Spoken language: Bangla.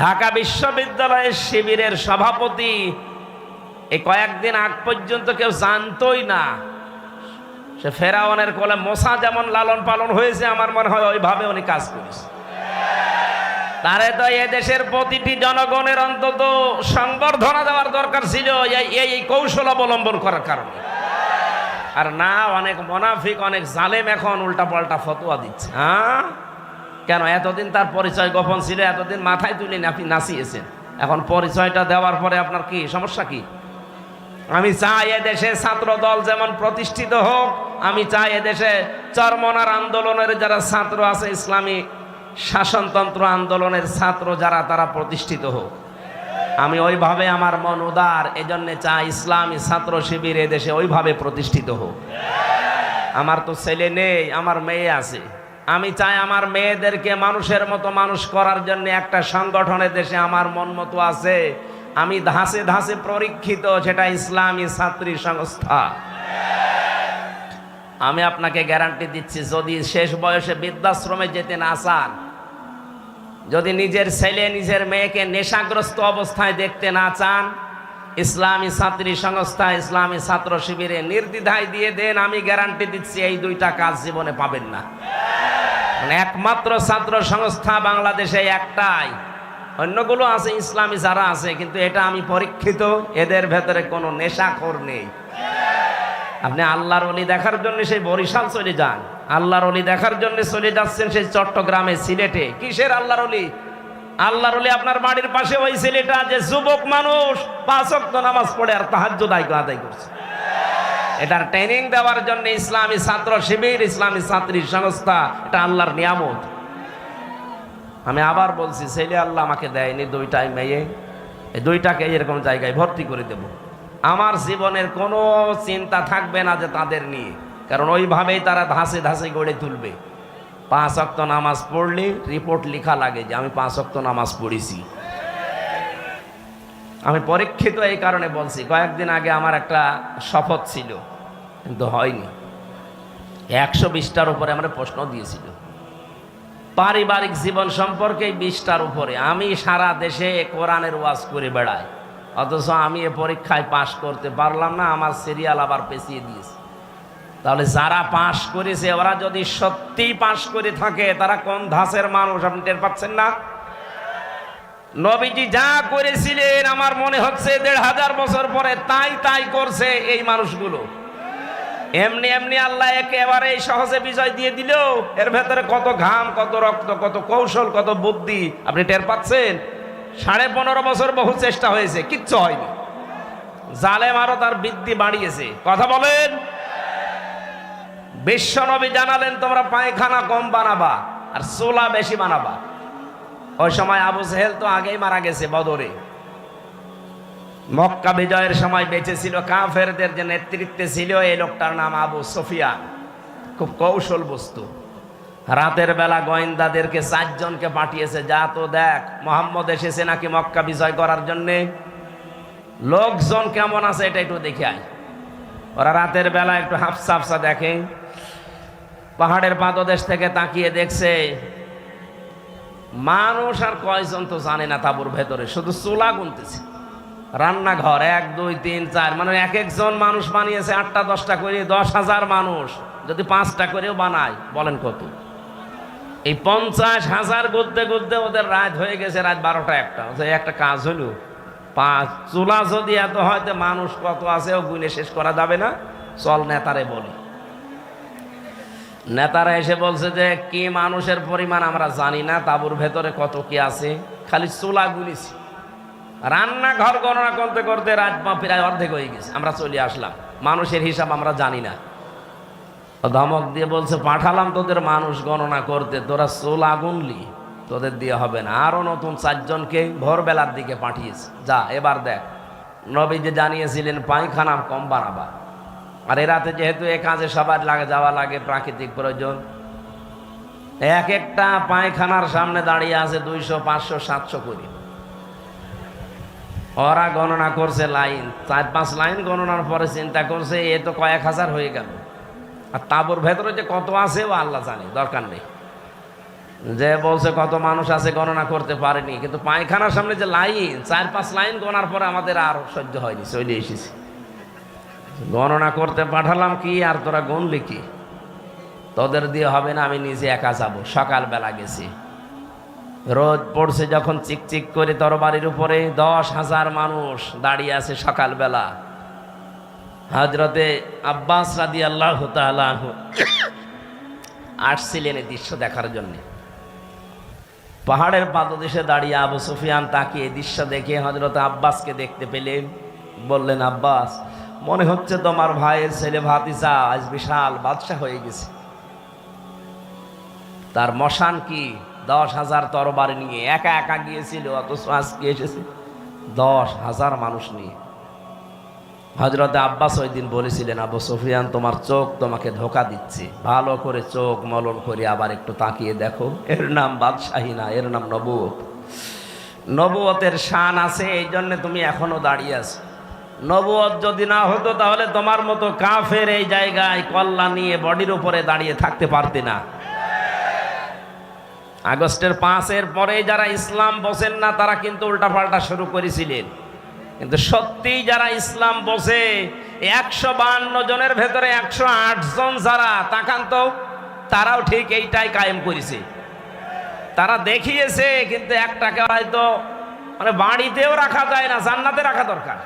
ঢাকা বিশ্ববিদ্যালয়ের শিবিরের সভাপতি এই কয়েকদিন আগ পর্যন্ত কেউ জানতোই না সে ফেরাউনের কোলে মোসা যেমন লালন পালন হয়েছে, আমার মনে হয় ওইভাবে উনি কাজ করেছে। তারে তো এ দেশের প্রতিটি জনগণের অন্তত সংবর্ধনা দেওয়ার দরকার ছিল এই কৌশল অবলম্বন করার কারণে। আর না, অনেক মুনাফিক, অনেক জালেম এখন উল্টাপাল্টা ফতোয়া দিচ্ছে। হ্যাঁ, কেন? এতদিন তার পরিচয় গোপন ছিল, এতদিন মাথায় তুলে আপনি নাচিয়েছেন, এখন পরিচয়টা দেওয়ার পরে আপনার কি সমস্যা? কি আমি চাই এদেশে ছাত্র দল যেমন প্রতিষ্ঠিত হোক, আমি চাই এদেশে চরমনার আন্দোলনের যারা ছাত্র আছে, ইসলামী শাসনতন্ত্র আন্দোলনের ছাত্র যারা, তারা প্রতিষ্ঠিত হোক। আমি ওইভাবে, আমার মন উদার, এজন্য চাই ইসলামী ছাত্র শিবির এদেশে ওইভাবে প্রতিষ্ঠিত হোক। আমার তো ছেলে নেই, আমার মেয়ে আছে। আমি চাই আমার মেয়েদেরকে মানুষের মতো মানুষ করার জন্য একটা সংগঠনের দেশে আমার মন মতো আছে, আমি ধাসে ধাসে পরীক্ষিত, সেটা ইসলামী ছাত্রী সংস্থা। আমি আপনাকে গ্যারান্টি দিচ্ছি, যদি শেষ বয়সে বৃদ্ধাশ্রমে যেতে না চান, যদি নিজের ছেলে নিজের মেয়েকে নেশাগ্রস্ত অবস্থায় দেখতে না চান, ইসলামী ছাত্রী সংস্থা, ইসলামী ছাত্র শিবিরে নির্দ্বিধায় দিয়ে দেন, আমি গ্যারান্টি দিচ্ছি এই দুইটা কাজ জীবনে পাবেন না। একমাত্র ছাত্র সংস্থা বাংলাদেশে একটাই, অন্যগুলো আছে ইসলামী যারা আছে, কিন্তু এটা আমি পরীক্ষিত, এদের ভেতরে কোনো নেশাখোর নেই। আপনি আল্লাহর ওলি দেখার জন্য সেই বরিশাল চলে যান, আল্লাহর ওলি দেখার জন্য চলে যাচ্ছেন সেই চট্টগ্রামে, সিলেটে। কিসের আল্লাহর ওলি? আল্লাহর ওলি আপনার বাড়ির পাশে ওই ছেলেটা যে যুবক মানুষ 5 ওয়াক্ত নামাজ পড়ে আর তাহাজ্জুদ আদায় করছে। এটার ট্রেনিং দেওয়ার জন্য ইসলামী ছাত্র শিবির, ইসলামী ছাত্রী সংস্থা, এটা আল্লাহর নিয়ামত। আমি আবার বলছি, ছেলে আল্লাহ আমাকে দেয়নি, দুইটাই মেয়ে, এই দুইটাকে এরকম জায়গায় ভর্তি করে দেব। আমার জীবনের কোনো চিন্তা থাকবে না যে তাদের নিয়ে, কারণ ওইভাবেই তারা ধাসে ধাসে গড়ে তুলবে। 5 ওয়াক্ত নামাজ পড়লে রিপোর্ট লেখা লাগে যে আমি 5 ওয়াক্ত নামাজ পড়েছি। আমি পরীক্ষিত এই কারণে বলছি, কয়েকদিন আগে আমার একটা শপথ ছিল, কিন্তু হয়নি। 120টার উপরে আমরা প্রশ্ন দিয়েছিল, পারিবারিক জীবন সম্পর্কে 20টার উপরে। আমি সারা দেশে কোরআনের ওয়াজ করে বেড়াই, অথচ আমি এ পরীক্ষায় পাশ করতে পারলাম না, আমার সিরিয়াল আবার পেছিয়ে দিয়েছে। তাহলে যারা পাশ করেছে, ওরা যদি সত্যিই পাশ করে থাকে, তারা কোন ধাঁচের মানুষ আপনি টের পাচ্ছেন না? নবীজি যা করেছিলেন, আমার মনে হচ্ছে 1500 বছর পরে তাই করছে এই মানুষগুলো। এমনি এমনি আল্লাহ একেবারে সহজে বিজয় দিয়ে দিল। এর ভেতরে কত ঘাম, কত রক্ত, কত কৌশল, কত বুদ্ধি আপনি টের পাচ্ছেন? 15.5 বছর বহু চেষ্টা হয়েছে, কিচ্ছু হয়নি। জালেম আরো তার বৃদ্ধি বাড়িয়েছে। কথা বলেন। বিশ্ব নবী জানালেন, তোমরা পায়খানা কম বানাবা আর চুলা বেশি বানাবা। ওই সময় আবু জেহেল তো আগেই মারা গেছে বদরে। মক্কা বিজয়ের সময় বেঁচে ছিল, কাফেরদের যে নেতৃত্বে ছিল এই লোকটার নাম আবু সুফিয়ান। খুব কৌশল বস্তু। রাতের বেলা গোয়েন্দাদেরকে 4 জনকে পাঠিয়েছে, যা তো দেখ মোহাম্মদ এসেছে নাকি মক্কা বিজয় করার জন্যে, লোকজন কেমন আছে এটা একটু দেখে আয়। ওরা রাতের বেলা একটু হাফসা হাফসা দেখে, পাহাড়ের পাদদেশ থেকে তাকিয়ে দেখছে মানুষ আর কয়জন তো জানে না, তাঁবুর ভেতরে শুধু চুলা গুনতেছে। রান্নাঘর 1 2 3 4, মানে এক একজন মানুষ বানিয়েছে 8টা 10টা করে। 10,000 মানুষ যদি 5টা করেও বানায়, বলেন কত? এই 50,000 গুনতে গুনতে ওদের রাত হয়ে গেছে, রাত 12টা 1টা। একটা কাজ হলো, 5 চুলা যদি এত হয়তো মানুষ কত আছে ও গুনে শেষ করা যাবে না, চল নেতারে বলি। নেতারা এসে বলছে যে কি মানুষের পরিমাণ আমরা জানি না, তাঁবুর ভেতরে কত কি আছে, খালি চুলা গুলিছি। রান্নাঘর গণনা করতে করতে রাত প্রায় অর্ধেক হয়ে গেছে, আমরা চলে আসলাম। মানুষের হিসাব আমরা জানি না। ধমক দিয়ে বলছে, পাঠালাম তোদের মানুষ গণনা করতে, তোরা চুলা গুনলি, তোদের দিয়ে হবে না। আরো নতুন 4 জনকে ভোরবেলার দিকে পাঠিয়েছে, যা এবার দেখ। নবী যে জানিয়েছিলেন পায়খানা কম বানাবা, আর এ রাতে যেহেতু এ কাজে সবার যাওয়া লাগে, প্রাকৃতিক প্রয়োজন, এক একটা পায়খানার সামনে দাঁড়িয়ে আছে 200 500 700 করে। ওরা গণনা করছে লাইন, 4-5 লাইন গণনার পরে চিন্তা করছে এ তো কয়েক হাজার হয়ে গেল, আর তাঁবুর ভেতরে যে কত আছে ও আল্লাহ জানে, দরকার নেই। যে বলছে কত মানুষ আছে গণনা করতে পারেনি, কিন্তু পায়খানার সামনে যে লাইন, 4-5 লাইন গোনার পরে আমাদের আর সহ্য হয়নি, চলে এসেছি। গণনা করতে পাঠালাম কি, আর তোরা গুনলি কি? তোদের দিয়ে হবে না, আমি নিজে একা যাব। সকালবেলা গেছি, রোদ পড়ছে যখন, চিকচিক করে তরবারির উপরে 10,000 মানুষ দাঁড়িয়ে আছে সকালবেলা। হযরতে আব্বাস রাদিয়াল্লাহু তাআলা আনহু আসছিলেন এই দৃশ্য দেখার জন্য। পাহাড়ের পাদদেশে দাঁড়িয়ে আবু সুফিয়ান তাকিয়ে দৃশ্য দেখে হযরত আব্বাসকে দেখতে পেলেন। বললেন, আব্বাস, মনে হচ্ছে তোমার ভাইয়ের ছেলে ভাতিজা আজ বিশাল বাদশা হয়ে গেছে। তার মশান কি 10,000 তরবারি নিয়ে একা একা গিয়েছিল, অথচ আজকে এসেছে 10,000 মানুষ নিয়ে। হযরত আব্বাস ওই দিন বলেছিলেন, আবু সুফিয়ান, তোমার চোখ তোমাকে ধোঁকা দিচ্ছে, ভালো করে চোখ মলন করে আবার একটু তাকিয়ে দেখো, এর নাম বাদশাহী না, এর নাম নবুয়ত। নবুয়তের শান আছে, এই জন্য তুমি এখনো দাঁড়িয়ে আছো। নবুয়ত যদি না হতো তাহলে তোমার মতো কাফের এই জায়গায় কল্লা নিয়ে বডির উপরে দাঁড়িয়ে থাকতে পারতে না। আগস্টের 5-এর পরে যারা ইসলাম বোঝেন না তারা কিন্তু উল্টাপাল্টা শুরু করেছিলেন, কিন্তু সত্যি যারা ইসলাম বোঝে, 152 জনের ভেতরে 108 জন যারা, তাকান তো, তারাও ঠিক এইটাই কায়েম করেছে। তারা দেখিয়েছে, কিন্তু একটাকে হয়তো মানে বাড়িতেও রাখা যায় না, জান্নাতে রাখা দরকার।